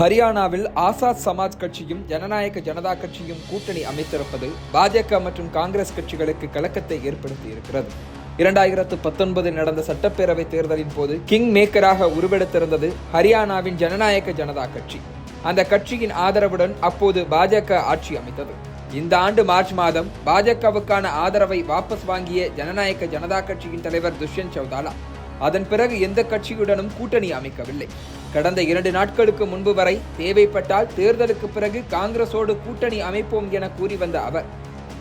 ஹரியானாவில் ஆசாத் சமாஜ் கட்சியும் ஜனநாயக ஜனதா கட்சியும் கூட்டணி அமைத்திருப்பது பாஜக மற்றும் காங்கிரஸ் கட்சிகளுக்கு கலக்கத்தை ஏற்படுத்தியிருக்கிறது. 2019 நடந்த சட்டப்பேரவை தேர்தலின் போது கிங் மேக்கராக உருவெடுத்திருந்தது ஹரியானாவின் ஜனநாயக ஜனதா கட்சி. அந்த கட்சியின் ஆதரவுடன் அப்போது பாஜக ஆட்சி அமைத்தது. இந்த ஆண்டு மார்ச் மாதம் பாஜகவுக்கான ஆதரவை வாபஸ் வாங்கிய ஜனநாயக ஜனதா கட்சியின் தலைவர் துஷ்யந்த் சௌதாலா அதன் பிறகு எந்த கட்சியுடனும் கூட்டணி அமைக்கவில்லை. கடந்த 2 நாட்களுக்கு முன்பு வரை தேவைப்பட்டால் தேர்தலுக்கு பிறகு காங்கிரஸோடு கூட்டணி அமைப்போம் என கூறி வந்த அவர்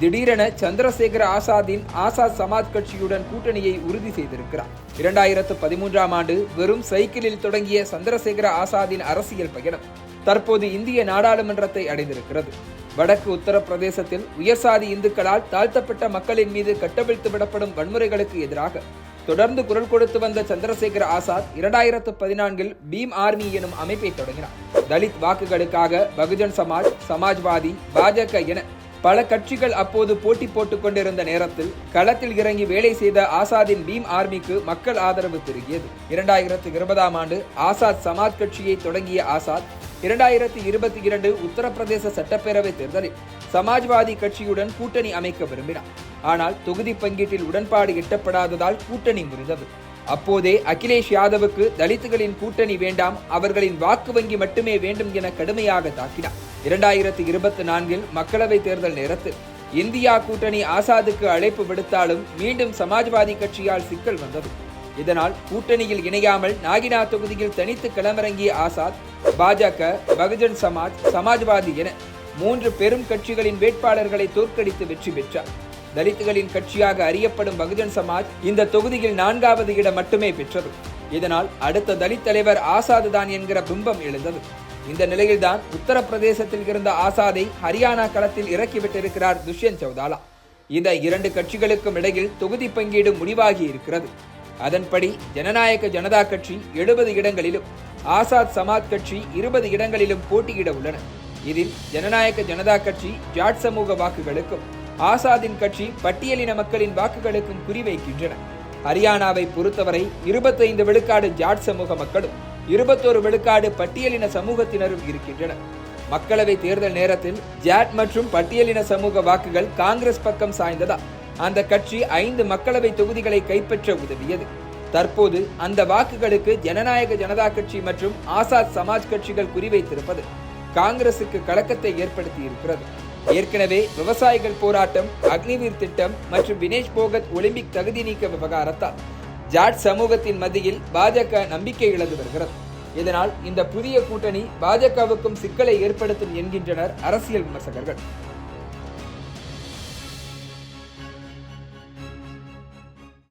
திடீரென சந்திரசேகர ஆசாத்தின் ஆசாத் சமாஜ் கட்சியுடன் கூட்டணியை உறுதி செய்திருக்கிறார். 2013ஆம் ஆண்டு வெறும் சைக்கிளில் தொடங்கிய சந்திரசேகர ஆசாத்தின் அரசியல் பயணம் தற்போது இந்திய நாடாளுமன்றத்தை அடைந்திருக்கிறது. வடக்கு உத்தரப்பிரதேசத்தில் உயர்சாதி இந்துக்களால் தாழ்த்தப்பட்ட மக்களின் மீது கட்டவிழ்த்து விடப்படும் வன்முறைகளுக்கு எதிராக தொடர்ந்து குரல் கொடுத்து வந்த சந்திரசேகர ஆசாத் 2014இல் பீம் ஆர்மி எனும் அமைப்பை தொடங்கினார். தலித் வாக்குகளுக்காக பகுஜன் சமாஜ், சமாஜ்வாதி, பாஜக என பல கட்சிகள் அப்போது போட்டி போட்டுக் கொண்டிருந்த நேரத்தில் களத்தில் இறங்கி வேலை செய்த ஆசாத்தின் பீம் ஆர்மிக்கு மக்கள் ஆதரவு பெருகியது. 2020ஆம் ஆண்டு ஆசாத் சமாஜ் கட்சியை தொடங்கிய ஆசாத் 2022 உத்தரப்பிரதேச சட்டப்பேரவை தேர்தலில் சமாஜ்வாதி கட்சியுடன் கூட்டணி அமைக்க விரும்பினார். ஆனால் தொகுதி பங்கீட்டில் உடன்பாடு எட்டப்படாததால் கூட்டணி முறிந்தது. அப்போதே அகிலேஷ் யாதவுக்கு தலித்துகளின் கூட்டணி வேண்டாம், அவர்களின் வாக்கு வங்கி மட்டுமே வேண்டும் என கடுமையாக தாக்கினார். 2024இல் மக்களவை தேர்தல் நேரத்தில் இந்தியா கூட்டணி ஆசாதுக்கு அழைப்பு விடுத்தாலும் மீண்டும் சமாஜ்வாதி கட்சியால் சிக்கல் வந்தது. இதனால் கூட்டணியில் இணையாமல் நாகினா தொகுதியில் தனித்து களமிறங்கிய ஆசாத் பாஜக, பகுஜன் சமாஜ், சமாஜ்வாதி என 3 பெரும் கட்சிகளின் வேட்பாளர்களை தோற்கடித்து வெற்றி பெற்றார். தலித்துகளின் கட்சியாக அறியப்படும் பகுஜன் சமாஜ் இந்த தொகுதியில் 4வது இடம் மட்டுமே பெற்றது. இதனால் அடுத்த தலித் தலைவர் ஆசாது தான் என்கிற பிம்பம் எழுந்தது. இந்த நிலையில்தான் உத்தரப்பிரதேசத்தில் இருந்த ஆசாதை ஹரியானா களத்தில் இறக்கிவிட்டிருக்கிறார் துஷ்யந்த் சௌதாலா. இந்த 2 கட்சிகளுக்கும் இடையில் தொகுதி பங்கீடு முடிவாகி இருக்கிறது. அதன்படி ஜனநாயக ஜனதா கட்சி 70 இடங்களிலும் ஆசாத் சமாஜ் கட்சி 20 இடங்களிலும் போட்டியிட உள்ளன. இதில் ஜனநாயக ஜனதா கட்சி ஜாட் சமூக வாக்குகளுக்கும் ஆசாதின் கட்சி பட்டியலின மக்களின் வாக்குகளுக்கும் குறிவைக்கின்றன. ஹரியானாவை பொறுத்தவரை 25 விழுக்காடு ஜாட் சமூக மக்களும் 21 விழுக்காடு பட்டியலின சமூகத்தினரும் இருக்கின்றனர். மக்களவை தேர்தல் நேரத்தில் ஜாட் மற்றும் பட்டியலின சமூக வாக்குகள் காங்கிரஸ் பக்கம் சாய்ந்ததால் அந்த கட்சி 5 மக்களவை தொகுதிகளை கைப்பற்ற உதவியது. தற்போது அந்த வாக்குகளுக்கு ஜனநாயக ஜனதா கட்சி மற்றும் ஆசாத் சமாஜ் கட்சிகள் குறிவைத்திருப்பது காங்கிரசுக்கு கலக்கத்தை ஏற்படுத்தி இருக்கிறது. ஏற்கனவே விவசாயிகள் போராட்டம், அக்னிவீர் திட்டம் மற்றும் வினேஷ் போகத் ஒலிம்பிக் தகுதி நீக்க விவகாரத்தால் ஜாட் சமூகத்தின் மத்தியில் பாஜக நம்பிக்கை இழந்து வருகிறது. இதனால் இந்த புதிய கூட்டணி பாஜகவுக்கும் சிக்கலை ஏற்படுத்தும் என்கின்றனர் அரசியல் விமர்சகர்கள்.